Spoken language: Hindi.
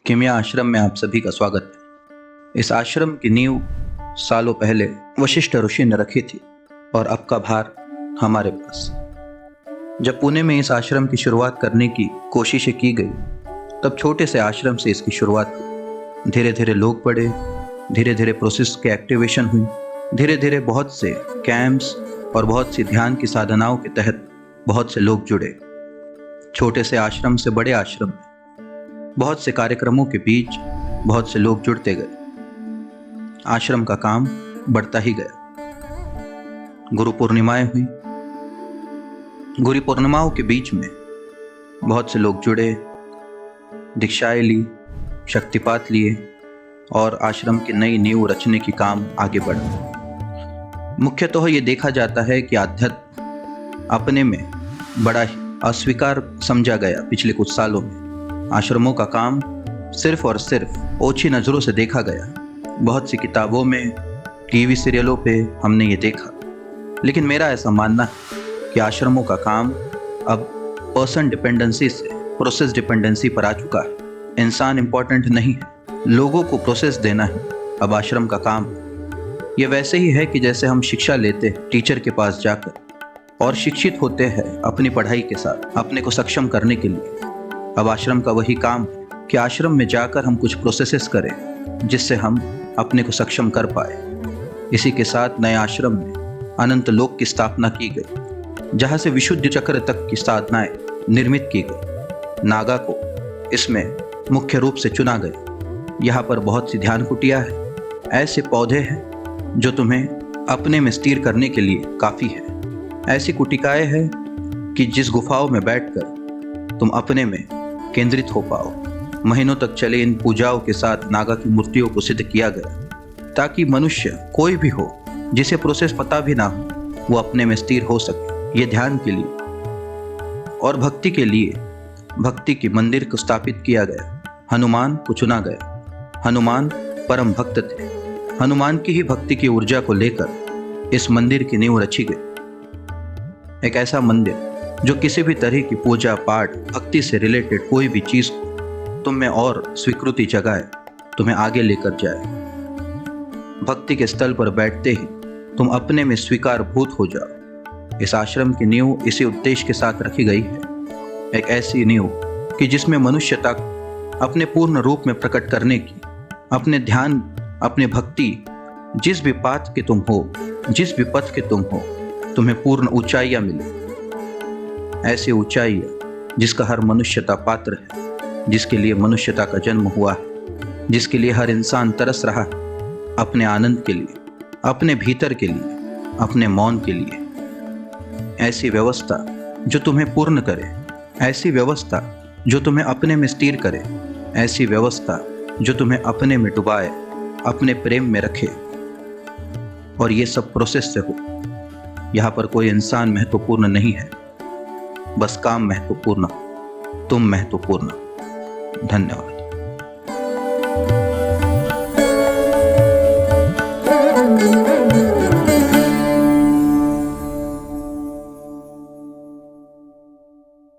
किमिया आश्रम में आप सभी का स्वागत है। इस आश्रम की नींव सालों पहले वशिष्ठ ऋषि ने रखी थी और अब का भार हमारे पास। जब पुणे में इस आश्रम की शुरुआत करने की कोशिशें की गई, तब छोटे से आश्रम से इसकी शुरुआत हुई। धीरे धीरे लोग बढ़े, धीरे धीरे प्रोसेस के एक्टिवेशन हुई, धीरे धीरे बहुत से कैंप्स और बहुत सी ध्यान की साधनाओं के तहत बहुत से लोग जुड़े। छोटे से आश्रम से बड़े आश्रम में बहुत से कार्यक्रमों के बीच बहुत से लोग जुड़ते गए। आश्रम का काम बढ़ता ही गया। गुरु पूर्णिमाएं हुई। गुरु पूर्णिमाओं के बीच में बहुत से लोग जुड़े, दीक्षाएं ली, शक्तिपात लिए और आश्रम की नई नींव रचने की काम आगे बढ़ा। मुख्यतः ये देखा जाता है कि आध्यात्म अपने में बड़ा ही अस्वीकार समझा गया। पिछले कुछ सालों में आश्रमों का काम सिर्फ और सिर्फ ओछी नज़रों से देखा गया। बहुत सी किताबों में, टीवी सीरियलों पे हमने ये देखा। लेकिन मेरा ऐसा मानना है कि आश्रमों का काम अब पर्सन डिपेंडेंसी से प्रोसेस डिपेंडेंसी पर आ चुका है। इंसान इम्पोर्टेंट नहीं है, लोगों को प्रोसेस देना है अब आश्रम का काम है। ये वैसे ही है कि जैसे हम शिक्षा लेते हैं टीचर के पास जाकर और शिक्षित होते हैं अपनी पढ़ाई के साथ अपने को सक्षम करने के लिए। अब आश्रम का वही काम है कि आश्रम में जाकर हम कुछ प्रोसेसेस करें जिससे हम अपने को सक्षम कर पाए। इसी के साथ नए आश्रम में अनंत लोक की स्थापना की गई, जहाँ से विशुद्ध चक्र तक की साधनाएं निर्मित की गई। नागा को इसमें मुख्य रूप से चुना गया। यहाँ पर बहुत सी ध्यान कुटिया है, ऐसे पौधे हैं जो तुम्हें अपने में स्थिर करने के लिए काफ़ी है। ऐसी कुटिकाएं हैं कि जिस गुफाओं में बैठकर तुम अपने में केंद्रित हो पाओ। महीनों तक चले इन पूजाओं के साथ नागा की मूर्तियों को सिद्ध किया गया ताकि मनुष्य कोई भी हो जिसे प्रोसेस पता भी ना हो, वो अपने में स्थिर हो सके। ये ध्यान के लिए और भक्ति के लिए भक्ति के मंदिर को स्थापित किया गया। हनुमान को चुना गया। हनुमान परम भक्त थे। हनुमान की ही भक्ति की ऊर्जा को लेकर इस मंदिर की नींव रची गई। एक ऐसा मंदिर जो किसी भी तरह की पूजा पाठ भक्ति से रिलेटेड कोई भी चीज़ को तुम में और स्वीकृति जगाए, तुम्हें आगे लेकर जाए। भक्ति के स्थल पर बैठते ही तुम अपने में स्वीकार भूत हो जाओ। इस आश्रम की नींव इसी उद्देश्य के साथ रखी गई है। एक ऐसी नींव कि जिसमें मनुष्यता अपने पूर्ण रूप में प्रकट करने की, अपने ध्यान, अपने भक्ति, जिस भी पाथ के तुम हो, जिस भी पथ के तुम हो, तुम्हें पूर्ण ऊंचाइयाँ मिले। ऐसी ऊंचाइयाँ जिसका हर मनुष्यता पात्र है, जिसके लिए मनुष्यता का जन्म हुआ है, जिसके लिए हर इंसान तरस रहा है, अपने आनंद के लिए, अपने भीतर के लिए, अपने मौन के लिए। ऐसी व्यवस्था जो तुम्हें पूर्ण करे, ऐसी व्यवस्था जो तुम्हें अपने में स्थिर करे, ऐसी व्यवस्था जो तुम्हें अपने में डुबाए, अपने प्रेम में रखे। और ये सब प्रोसेस से हो। यहाँ पर कोई इंसान महत्वपूर्ण नहीं है, बस काम महत्वपूर्ण, तुम महत्वपूर्ण। धन्यवाद।